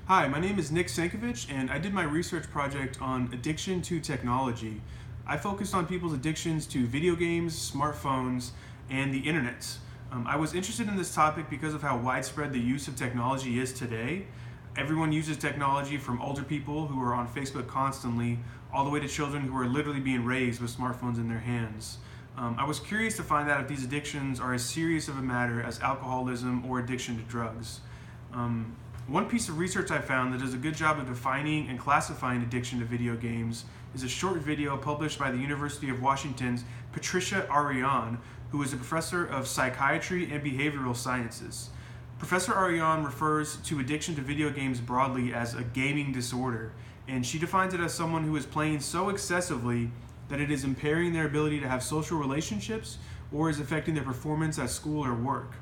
Hi, my name is Nick Sankovich, and I did my research project on addiction to technology. I focused on people's addictions to video games, smartphones, and the internet. I was interested in this topic because of how widespread the use of technology is today. Everyone uses technology, from older people who are on Facebook constantly, all the way to children who are literally being raised with smartphones in their hands. I was curious to find out if these addictions are as serious of a matter as alcoholism or addiction to drugs. One piece of research I found that does a good job of defining and classifying addiction to video games is a short video published by the University of Washington's Patricia Ariane, who is a professor of psychiatry and behavioral sciences. Professor Ariane refers to addiction to video games broadly as a gaming disorder, and she defines it as someone who is playing so excessively that it is impairing their ability to have social relationships or is affecting their performance at school or work.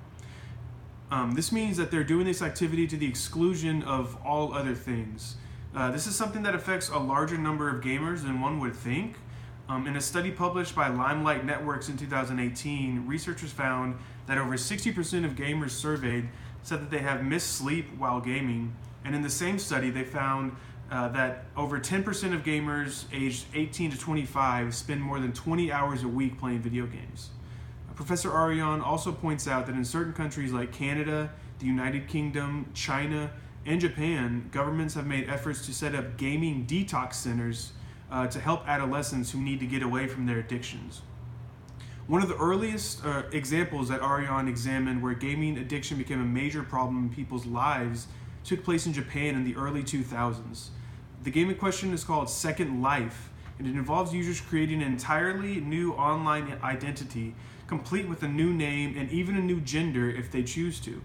This means that they're doing this activity to the exclusion of all other things. This is something that affects a larger number of gamers than one would think. In a study published by Limelight Networks in 2018, researchers found that over 60% of gamers surveyed said that they have missed sleep while gaming. And in the same study, they found that over 10% of gamers aged 18 to 25 spend more than 20 hours a week playing video games. Professor Ariane also points out that in certain countries like Canada, the United Kingdom, China, and Japan, governments have made efforts to set up gaming detox centers to help adolescents who need to get away from their addictions. One of the earliest examples that Ariane examined where gaming addiction became a major problem in people's lives took place in Japan in the early 2000s. The game in question is called Second Life, and it involves users creating an entirely new online identity, complete with a new name and even a new gender if they choose to.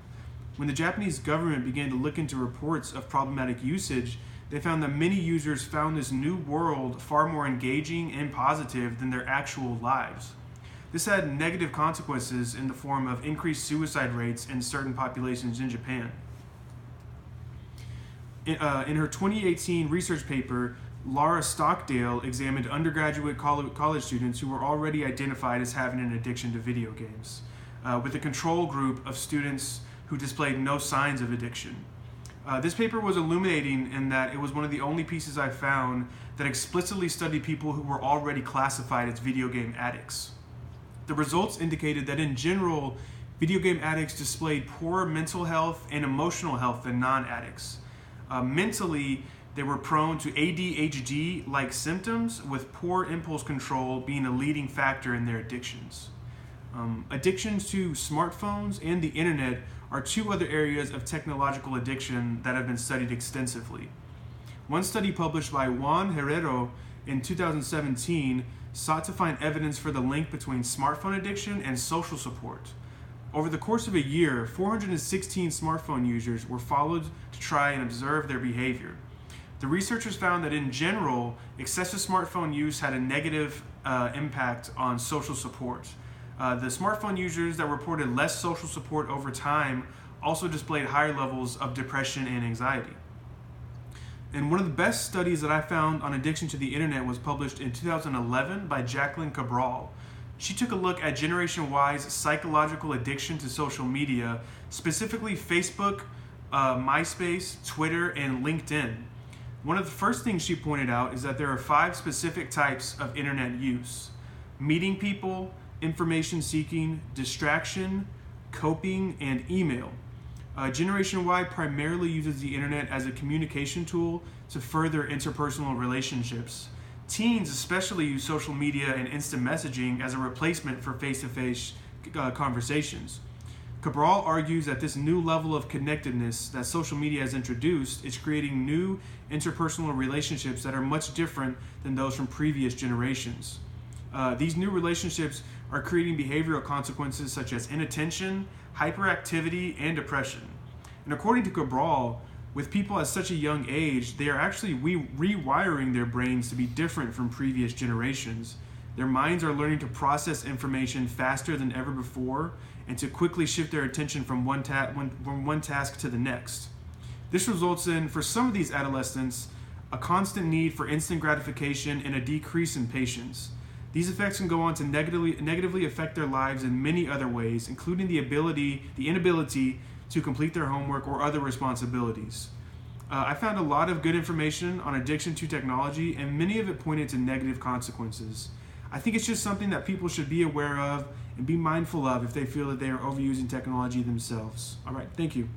When the Japanese government began to look into reports of problematic usage, they found that many users found this new world far more engaging and positive than their actual lives. This had negative consequences in the form of increased suicide rates in certain populations in Japan. In her 2018 research paper, Laura Stockdale examined undergraduate college students who were already identified as having an addiction to video games, with a control group of students who displayed no signs of addiction. This paper was illuminating in that it was one of the only pieces I found that explicitly studied people who were already classified as video game addicts. The results indicated that in general, video game addicts displayed poorer mental health and emotional health than non-addicts. Mentally, they were prone to ADHD-like symptoms, with poor impulse control being a leading factor in their addictions. Addictions to smartphones and the internet are two other areas of technological addiction that have been studied extensively. One study published by Juan Herrero in 2017 sought to find evidence for the link between smartphone addiction and social support. Over the course of a year, 416 smartphone users were followed to try and observe their behavior. The researchers found that in general, excessive smartphone use had a negative impact on social support. The smartphone users that reported less social support over time also displayed higher levels of depression and anxiety. And one of the best studies that I found on addiction to the internet was published in 2011 by Jacqueline Cabral. She took a look at Generation Y's psychological addiction to social media, specifically Facebook, MySpace, Twitter, and LinkedIn. One of the first things she pointed out is that there are 5 specific types of internet use: meeting people, information seeking, distraction, coping, and email. Generation Y primarily uses the internet as a communication tool to further interpersonal relationships. Teens especially use social media and instant messaging as a replacement for face-to-face conversations. Cabral argues that this new level of connectedness that social media has introduced is creating new interpersonal relationships that are much different than those from previous generations. These new relationships are creating behavioral consequences such as inattention, hyperactivity, and depression. And according to Cabral, with people at such a young age, they are actually rewiring their brains to be different from previous generations. Their minds are learning to process information faster than ever before and to quickly shift their attention from one task to the next. This results in, for some of these adolescents, a constant need for instant gratification and a decrease in patience. These effects can go on to negatively affect their lives in many other ways, including the inability to complete their homework or other responsibilities. I found a lot of good information on addiction to technology, and many of it pointed to negative consequences. I think it's just something that people should be aware of and be mindful of if they feel that they are overusing technology themselves. All right, thank you.